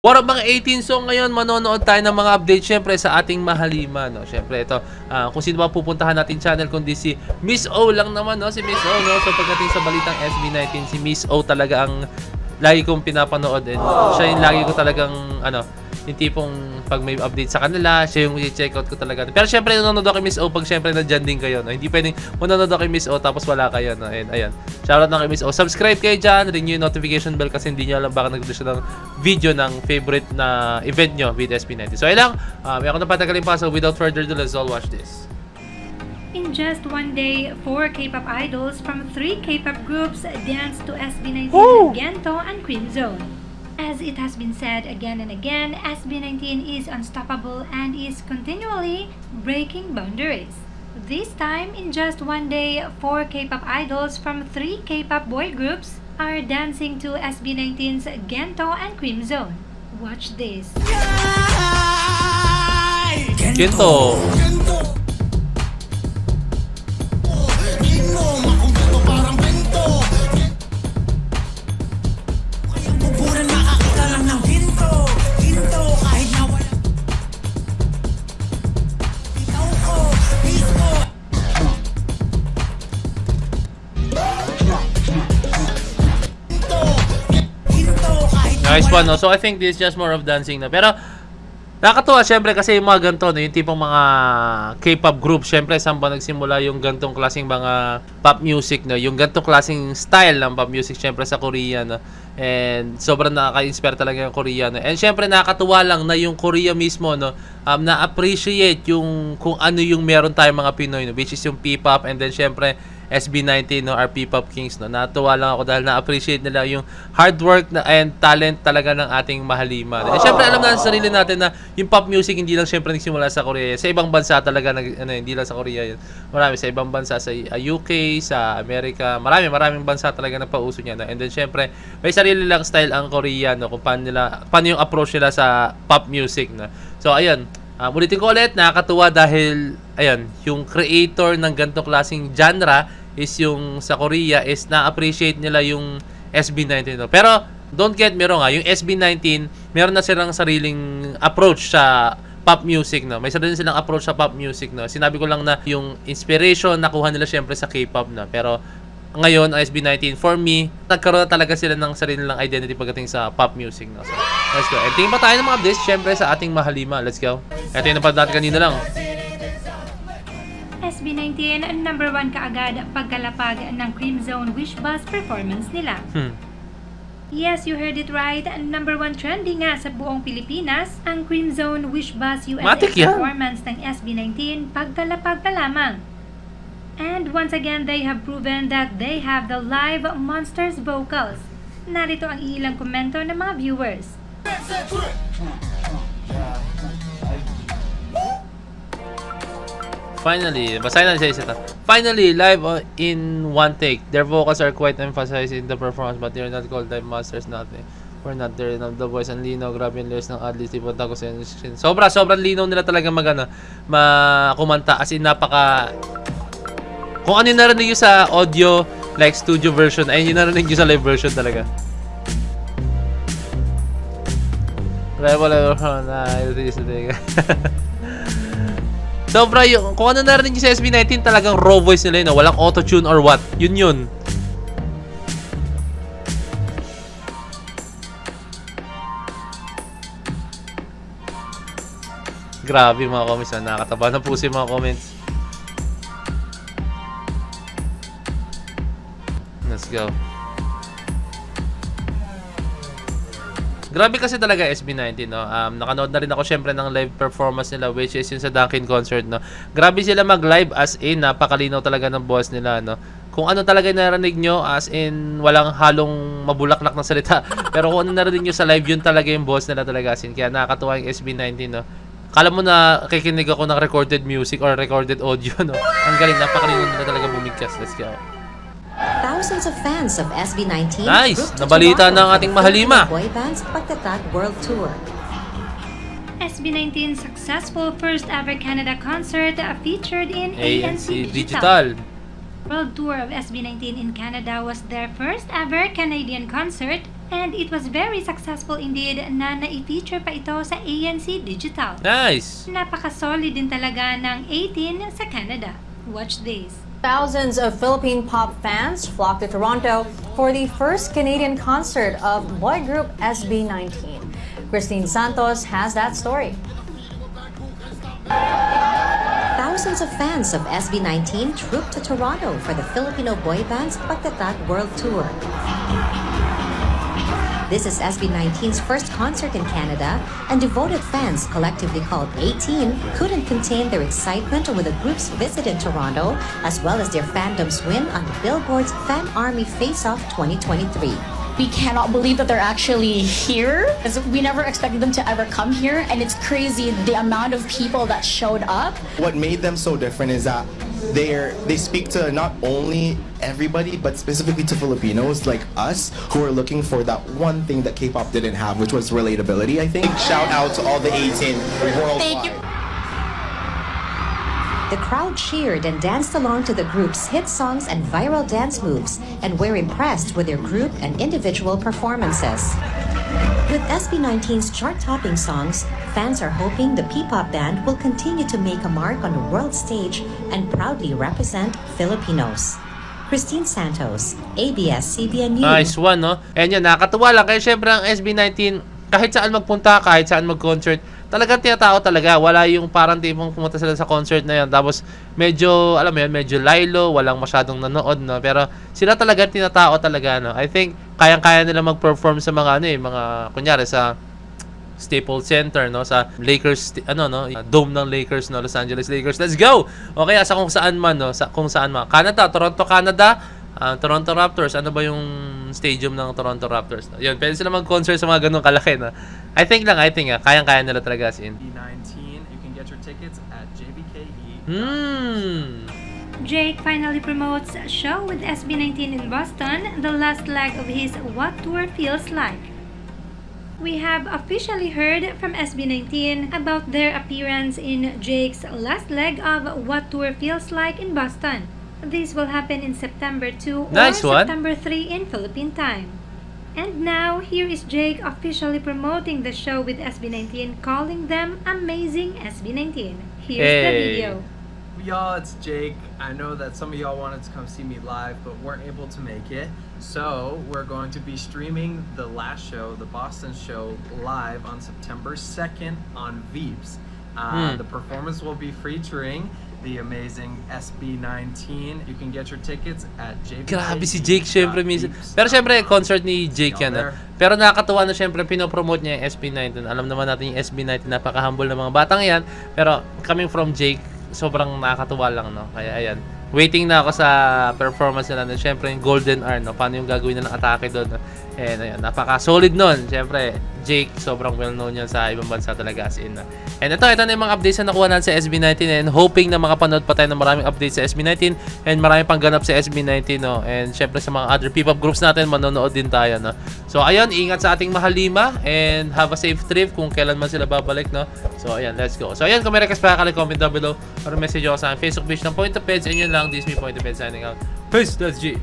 For mga 18 song ngayon, manonood tayo ng mga update syempre sa ating Mahalima, no. Syempre ito, kung sino ba pupuntahan natin channel kundi si Miss O lang naman, no, si Miss O, no. So pagdating sa balitang SB19, si Miss O talaga ang lagi kong pinapanood, and siya yung lagi ko talagang yung tipong pag may update sa kanila, siya yung i-check out ko talaga. Pero syempre nanonood ako kay Miss O pag syempre nandiyan din kayo, no. Hindi pwedeng manonood ako kay Miss O tapos wala kayo, no. And ayan, shoutout na kay Miss O. Subscribe kayo dyan, ring yung notification bell kasi hindi nyo alam baka nag-do siya ng video ng favorite na event nyo with SB19. So ayun lang, may ako na patagalin pa, so without further ado, let's all watch this. In just one day, 4 K-pop idols from 3 K-pop groups danced to SB19, Gento, and Cream Zone. As it has been said again and again, SB19 is unstoppable and is continually breaking boundaries. This time, in just one day, 4 K-pop idols from 3 K-pop boy groups are dancing to SB19's Gento and Cream Zone. Watch this. Gento! Nice one, no? So I think this is just more of dancing na. Pero nakakatuwa syempre kasi yung mga ganito, no? Yung tipong mga K-pop group, syempre saan ba nagsimula yung gantong klaseng mga pop music, no? Yung gantong klaseng style ng pop music syempre sa Korea, no? And sobrang nakaka-inspire talaga yung Korea, no? And syempre nakakatuwa lang na yung Korea mismo, no, na-appreciate yung kung ano yung meron tayong mga Pinoy, no? Which is yung P-pop, and then syempre SB19, no, our P-pop kings, no. Natuwa lang ako dahil na-appreciate nila yung hard work na and talent talaga ng ating Mahalima. And syempre alam na sa sarili natin na yung pop music hindi lang syempre nagsimula sa Korea. Sa ibang bansa talaga hindi lang sa Korea yun. Marami sa ibang bansa, sa UK, sa Amerika, maraming bansa talaga na pauso niya, no. And then syempre may sarili lang style ang Korea, no, kung paano yung approach nila sa pop music, no. So ayun, ulitin ko ulit, nakakatuwa dahil ayan, yung creator ng ganitong klaseng genre is yung sa Korea is na-appreciate nila yung SB19, no? Pero don't get me wrong, yung SB19 meron na silang sariling approach sa pop music, no? May sarili silang approach sa pop music, no? Sinabi ko lang na yung inspiration nakuha nila syempre sa K-pop, no? Pero ngayon ang SB19 for me, nagkaroon na talaga sila ng sarili nilang identity pagdating sa pop music, no? So let's go. And tingin pa tayo ng mga updates syempre sa ating Mahalima. Let's go. Ito yung napad natin kanina lang. SB19, number 1 kaagad pagkalapag ng Cream Zone Wish Bus performance nila. Yes, you heard it right. Number 1 trending nga sa buong Pilipinas ang Cream Zone Wish Bus USA performance ng SB19 pagkalapag pa lamang. And once again, they have proven that they have the live monsters vocals. Narito ang ilang komento ng mga viewers. Finally, basahin natin sa isa. Finally, live in one take. Their vocals are quite emphasized in the performance, but they're not called live masters, nothing. We're not there enough. The voice and linaw, grabe yung lyrics ng Adlis, ipunta ko sa sobrang linaw nila talaga kumanta. As in, napaka... Kung ano yung narinig nyo sa audio, like studio version, ay yung narinig nyo sa live version talaga. Sobra yung, kung ano narinig nyo sa SB19, talagang raw voice nila yun, walang auto-tune or what. Yun. Grabe mga comments, nakakataba na puso yung mga comments. Let's go. Grabe kasi talaga SB19, no. Nakanood na rin ako syempre ng live performance nila, which is yung sa Dunkin concert, no. Grabe sila mag-live, as in napakalinaw talaga ng boss nila, no. Kung ano talaga narinig nyo, as in walang halong mabulaklak na salita. Pero kung ano narinig nyo sa live, yun talaga yung boss nila talaga, as in. Kaya nakakatuwa yung SB19, no. Kala mo na kikinig ako ng recorded music or recorded audio, no. Ang galing, napakalinaw nila talaga bumigkas. Let's go. Thousands of fans of SB19 nice! Nabalita ng ating Mahalima. Boy band's Pagtatag World Tour. SB19's successful first ever Canada concert featured in ANC Digital. World Tour of SB19 in Canada was their first ever Canadian concert And it was very successful indeed na na-feature pa ito sa ANC Digital. Nice! Napaka-solid din talaga ng 18 sa Canada. Watch this. Thousands of Philippine pop fans flocked to Toronto for the first Canadian concert of boy group SB19. Christine Santos has that story. Thousands of fans of SB19 trooped to Toronto for the Filipino boy band's Pagtatat World Tour. This is SB19's first concert in Canada, and devoted fans, collectively called 18, couldn't contain their excitement with the group's visit in Toronto, as well as their fandom's win on the Billboard's Fan Army Face-Off 2023. We cannot believe that they're actually here, because we never expected them to ever come here, and it's crazy the amount of people that showed up. What made them so different is that they speak to not only everybody but specifically to Filipinos like us who are looking for that one thing that K-pop didn't have, which was relatability. I think shout out to all the 18 worldwide. Thank you. The crowd cheered and danced along to the group's hit songs and viral dance moves, and were impressed with their group and individual performances. With SB19's chart-topping songs, fans are hoping the P-pop band will continue to make a mark on the world stage and proudly represent Filipinos. Christine Santos, ABS-CBN News. Nice one, no? And yun, nakakatuwa lang. Kaya syempre ang SB19, kahit saan magpunta, kahit saan mag-concert, talagang tinatao talaga. Wala yung parang tipong pumunta sila sa concert na yan. Tapos medyo, alam mo yun, medyo lilo, walang masyadong nanood, no? Pero sila talaga tinatao talaga, no? I think kayang-kaya nila mag-perform sa mga, mga, kunyari, sa Staples Center, no, sa Lakers, dome ng Lakers, no, Los Angeles Lakers. Let's go. Okay, sa kung saan man, no, sa kung saan man. Canada, Toronto, Canada, Toronto Raptors. Ano ba yung stadium ng Toronto Raptors? Yun, pwede sila mag-concert sa mga ganung kalaki, no. I think kayang-kaya nila talaga as in. SB19, you can get your tickets at jbke. Jake finally promotes a show with SB19 in Boston, the last leg of his What Tour Feels Like. We have officially heard from SB19 about their appearance in Jake's last leg of What Tour Feels Like in Boston. This will happen in September 2 Nice or one. September 3 in Philippine time. And now, here is Jake officially promoting the show with SB19, calling them Amazing SB19. Here's the Hey. video. Y'all, it's Jake. I know that some of y'all wanted to come see me live but weren't able to make it. So we're going to be streaming the last show, the Boston show, live on September 2nd on Veeps. The performance will be featuring the amazing SB19. You can get your tickets at jbke. Grabe si Jake, syempre minsan. Pero syempre, concert ni Jake yan. Pero nakakatuwa na syempre, pinopromote niya yung SB19. Alam naman natin yung SB19, napaka-humble ng mga batang yan. Pero coming from Jake, sobrang nakakatuwa lang, no? Kaya ayan. Waiting na ako sa performance nila. Syempre, yung Golden Hour, no? Paano yung gagawin nilang atake doon, no? And ayan, napaka-solid nun. Syempre, Jake, sobrang well-known yan sa ibang bansa talaga as in. And ito na yung mga updates na nakuha natin sa SB19 and hoping na makapanood pa tayo ng maraming updates sa SB19 and maraming pang ganap sa SB19, no? And syempre sa mga other P-pop groups natin, manonood din tayo, no? So, ayun, ingat sa ating mahal lima and have a safe trip kung kailan man sila babalik, no? So, ayan, let's go. So, ayan, kung may request pa, comment down below or message ako sa Facebook page ng Point of Peds. And yun lang, this is me, Point of Peds, signing out. Peace, that's G.